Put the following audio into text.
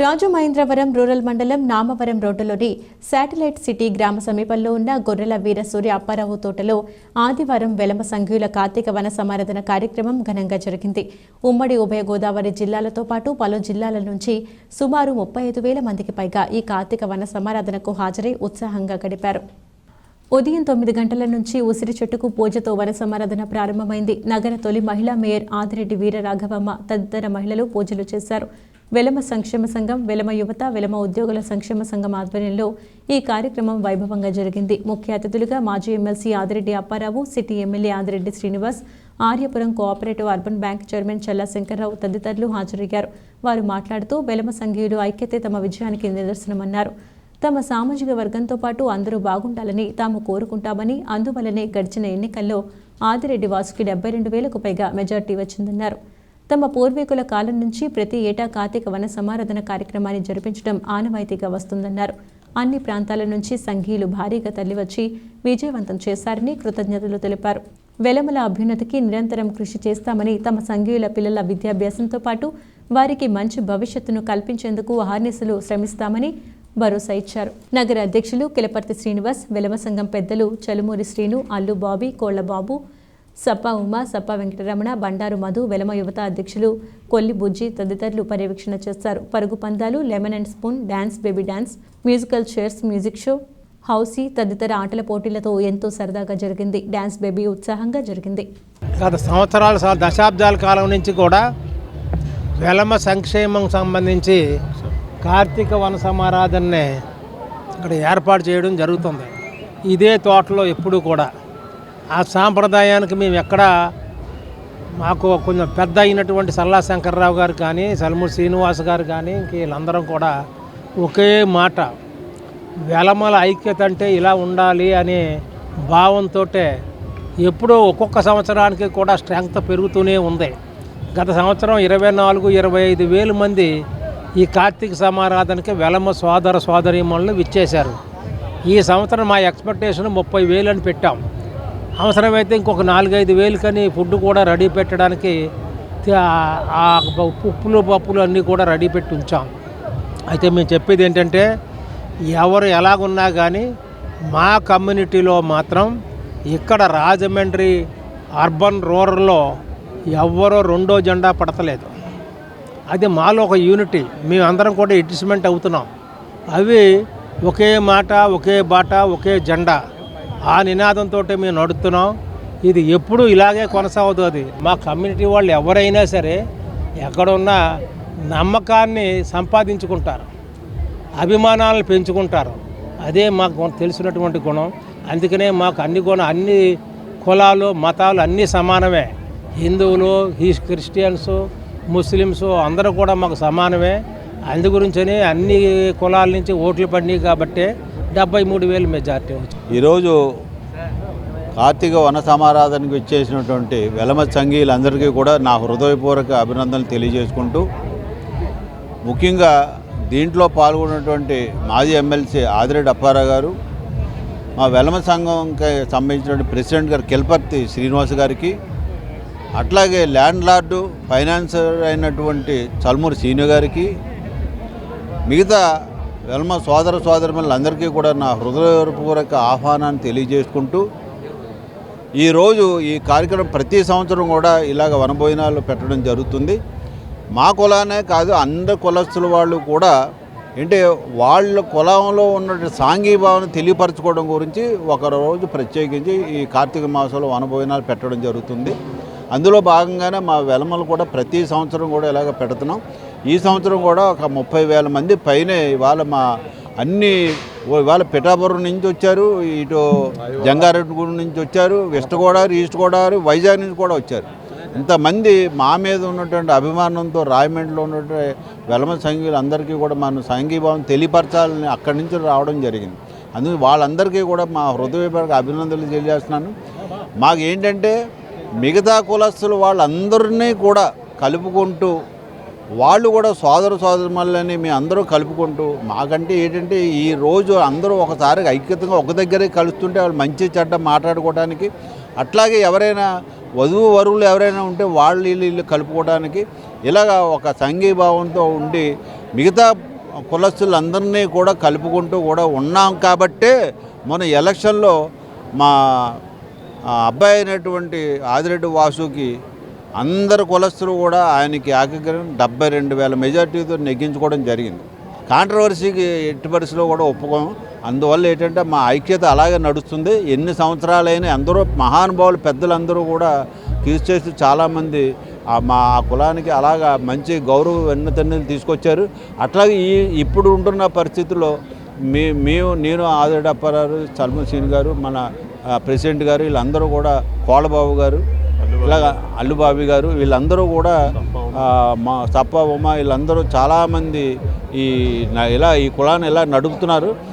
Rajamahendravaram rural మండలం నామవరం రోడ్డులోని satellite city గ్రామ సమీపంలో ఉన్న గొర్రెల వీర సూర్య అప్పారావు తోటలో ఆదివారం వెలమ సంఘీయుల కార్తీక వన సమారాధన కార్యక్రమం ఘనంగా జరిగింది. ఉమ్మడి ఉభయ గోదావరి జిల్లాలతో పాటు పలు జిల్లాల నుంచి సుమారు 35,000 మందికి పైగా ఈ కార్తీక వన సమారాధనకు హాజరై ఉత్సాహంగా గడిపారు. ఉదయం 9 గంటల నుంచి ఉసిరి చెట్టుకు పూజతో వన సమారాధన ప్రారంభమైంది. నగర తొలి మహిళా మేయర్ ఆదిరెడ్డి వీర రాఘవమ్మ తదితర మహిళలు పూజలు చేశారు. వెలమ సంక్షేమ సంఘం, వెలమ యువత, వెలమ ఉద్యోగుల సంక్షేమ సంఘం ఆధ్వర్యంలో ఈ కార్యక్రమం వైభవంగా జరిగింది. ముఖ్య అతిథులుగా మాజీ MLC Adireddy Apparao, city MLA Adireddy Srinivas, Aryapuram cooperative urban bank chairman Challa Shankar Rao తదితరులు హాజరయ్యారు. వారు మాట్లాడుతూ వెలమ సంఘీయులు ఐక్యతే తమ విజయానికి నిదర్శనమన్నారు. తమ సామాజిక వర్గంతో పాటు అందరూ బాగుండాలని తాము కోరుకుంటామని, అందువల్లనే గడిచిన ఎన్నికల్లో ఆదిరెడ్డి వాసుకి 72,000కు పైగా మెజార్టీ వచ్చిందన్నారు. తమ పూర్వీకుల కాలం నుంచి ప్రతి ఏటా కార్తీక వన సమారాధన కార్యక్రమాన్ని జరిపించడం ఆనవాయితీగా వస్తుందన్నారు. అన్ని ప్రాంతాల నుంచి సంఘీయులు భారీగా తరలివచ్చి విజయవంతం చేశారని కృతజ్ఞతలు తెలిపారు. వెలమల అభ్యున్నతికి నిరంతరం కృషి చేస్తామని, తమ సంఘీయుల పిల్లల విద్యాభ్యాసంతో పాటు వారికి మంచి భవిష్యత్తును కల్పించేందుకు అహర్నిశలు శ్రమిస్తామని భరోసా ఇచ్చారు. నగర అధ్యక్షులు కిలపర్తి శ్రీనివాస్, వెలమ సంఘం పెద్దలు చలుమూరి శ్రీను, అల్లు బాబీ, కోళ్లబాబు, సప్ప ఉమ, సప్ప వెంకటరమణ, బండారు మధు, వెలమ యువత అధ్యక్షులు కొల్లి బుజ్జి తదితరులు పర్యవేక్షణ చేశారు. పరుగు పందాలు, lemon and spoon, dance, baby dance, musical chairs, music show, housie తదితర ఆటల పోటీలతో ఎంతో సరదాగా జరిగింది. డాన్స్ బేబీ ఉత్సాహంగా జరిగింది. గత సంవత్సరాల దశాబ్దాల కాలం నుంచి కూడా వెలమ సంక్షేమం సంబంధించి కార్తీక వన సమారాధననే ఇక్కడ ఏర్పాటు చేయడం జరుగుతుంది. ఇదే తోటలో ఎప్పుడు కూడా ఆ సాంప్రదాయానికి మేము ఎక్కడ మాకు కొంచెం పెద్ద అయినటువంటి సల్లా శంకర్రావు గారు కానీ, సల్మూరి శ్రీనివాస్ గారు కానీ, వీళ్ళందరం కూడా ఒకే మాట, వెలమల ఐక్యత అంటే ఇలా ఉండాలి అనే భావంతో ఎప్పుడూ ఒక్కొక్క సంవత్సరానికి కూడా స్ట్రెంగ్త్ పెరుగుతూనే ఉంది. గత సంవత్సరం 24-25,000 మంది ఈ కార్తీక సమారాధనకి వెలమ సోదర సోదరీమణులు విచ్చేశారు. ఈ సంవత్సరం మా ఎక్స్పెక్టేషన్ 30,000 అని పెట్టాం. అవసరమైతే ఇంకొక 4-5,000 కని ఫుడ్ కూడా రెడీ పెట్టడానికి ఉప్పులు పప్పులు అన్నీ కూడా రెడీ పెట్టి ఉంచాం. అయితే మేము చెప్పేది ఏంటంటే, ఎవరు ఎలాగున్నా కానీ మా కమ్యూనిటీలో మాత్రం ఇక్కడ రాజమండ్రి అర్బన్ రూరల్లో ఎవ్వరూ రెండో జెండా పడతలేదు. అది మాలో ఒక యూనిటీ, మేమందరం కూడా అడ్జస్ట్మెంట్ అవుతున్నాం. అవి ఒకే మాట, ఒకే బాట, ఒకే జెండా, ఆ నినాదంతో మేము నడుస్తున్నాం. ఇది ఎప్పుడు ఇలాగే కొనసాగుతుంది. మా కమ్యూనిటీ వాళ్ళు ఎవరైనా సరే ఎక్కడున్నా నమ్మకాన్ని సంపాదించుకుంటారు, అభిమానాలను పెంచుకుంటారు. అదే మాకు తెలిసినటువంటి గుణం. అందుకనే మాకు అన్ని కులాలు, మతాలు అన్నీ సమానమే. హిందువులు, క్రిస్టియన్స్, ముస్లిమ్స్ అందరూ కూడా మాకు సమానమే. అందు గురించనే అన్ని కులాల నుంచి ఓట్లు పడినాయి కాబట్టి 73,000 మెజార్టీ వచ్చింది. ఈరోజు కార్తీక వన సమారాధనకు ఇచ్చేసినటువంటి వెలమ సంఘీయులందరికీ కూడా నా హృదయపూర్వక అభినందనలు తెలియజేసుకుంటూ, ముఖ్యంగా దీంట్లో పాల్గొన్నటువంటి మాజీ ఎమ్మెల్సీ ఆదిరెడ్డి అప్పారావు గారు, మా వెలమ సంఘంకి సంబంధించినటువంటి ప్రెసిడెంట్ గారు కిలపర్తి శ్రీనివాస్ గారికి, అట్లాగే ల్యాండ్ లార్డు ఫైనాన్సర్ అయినటువంటి చల్మూరి శ్రీను గారికి, మిగతా వెలమ సోదర సోదరులందరికీ కూడా నా హృదయపూర్వక ఆహ్వానాన్ని తెలియజేసుకుంటూ, ఈరోజు ఈ కార్యక్రమం ప్రతి సంవత్సరం కూడా ఇలాగ వనభోజనాలు పెట్టడం జరుగుతుంది. మా కులానే కాదు, అందరి కులస్తుల వాళ్ళు కూడా అంటే వాళ్ళ కులంలో ఉన్న సాంఘీభావన తెలియపరచుకోవడం గురించి ఒకరోజు ప్రత్యేకించి ఈ కార్తీక మాసంలో వనభోజనాలు పెట్టడం జరుగుతుంది. అందులో భాగంగానే మా వెలమలు కూడా ప్రతి సంవత్సరం కూడా ఇలాగ పెడుతున్నాం. ఈ సంవత్సరం కూడా ఒక 30,000 మంది పైనే ఇవాళ పిఠాపురం నుంచి వచ్చారు, ఇటు జంగారెడ్డిగూడెం నుంచి వచ్చారు, వెస్ట్ గోదావరి, ఈస్ట్ గోదావరి, వైజాగ్ నుంచి కూడా వచ్చారు. ఇంతమంది మా మీద ఉన్నటువంటి అభిమానంతో రాయమండ్రిలో ఉన్నటువంటి వెలమ సంఘీయులందరికీ కూడా మన సంఘీభావం తెలియపరచాలని అక్కడి నుంచి రావడం జరిగింది. అందుకే వాళ్ళందరికీ కూడా మా హృదయపూర్వక అభినందనలు తెలియజేస్తున్నాను. మాకు ఏంటంటే మిగతా కులస్తులు వాళ్ళందరినీ కూడా కలుపుకుంటూ, వాళ్ళు కూడా సోదర సోదరులని మీ అందరూ కలుపుకుంటూ, మాకంటే ఏంటంటే ఈరోజు అందరూ ఒకసారి ఐక్యతగా ఒక దగ్గరే కలుస్తుంటే వాళ్ళు మంచి చెడ్డ మాట్లాడుకోవడానికి, అట్లాగే ఎవరైనా వధువు వరువులు ఎవరైనా ఉంటే వాళ్ళు వీళ్ళు కలుపుకోవడానికి ఇలాగ ఒక సంఘీభావంతో ఉండి మిగతా కులస్తులందరినీ కూడా కలుపుకుంటూ కూడా ఉన్నాం కాబట్టే మన ఎలక్షన్లో మా అబ్బాయి అయినటువంటి ఆదిరెడ్డి వాసుకి అందరు కులస్తులు కూడా ఆయనకి ఏకగ్రహం 72,000 మెజార్టీతో నెగ్గించుకోవడం జరిగింది. కాంట్రవర్సీకి ఎట్టి పరిస్థితిలో కూడా ఒప్పుకోం. అందువల్ల ఏంటంటే మా ఐక్యత అలాగే నడుస్తుంది. ఎన్ని సంవత్సరాలైనా అందరూ మహానుభావులు పెద్దలందరూ కూడా కృషి చేసి చాలామంది మా కులానికి అలాగా మంచి గౌరవ వెన్నతన్నీలు తీసుకొచ్చారు. అట్లాగే ఇప్పుడు ఉంటున్న పరిస్థితుల్లో నేను ఆదిరెడ్డి అప్పారావు, చల్మసీన్ గారు, మన ప్రెసిడెంట్ గారు, వీళ్ళందరూ కూడా కోళ్ళబాబు గారు, ఇలాగ అల్లుబాబి గారు, వీళ్ళందరూ కూడా మా సప్ప ఉమ వీళ్ళందరూ చాలామంది ఈ కులాన్ని ఇలా నడుపుతున్నారు.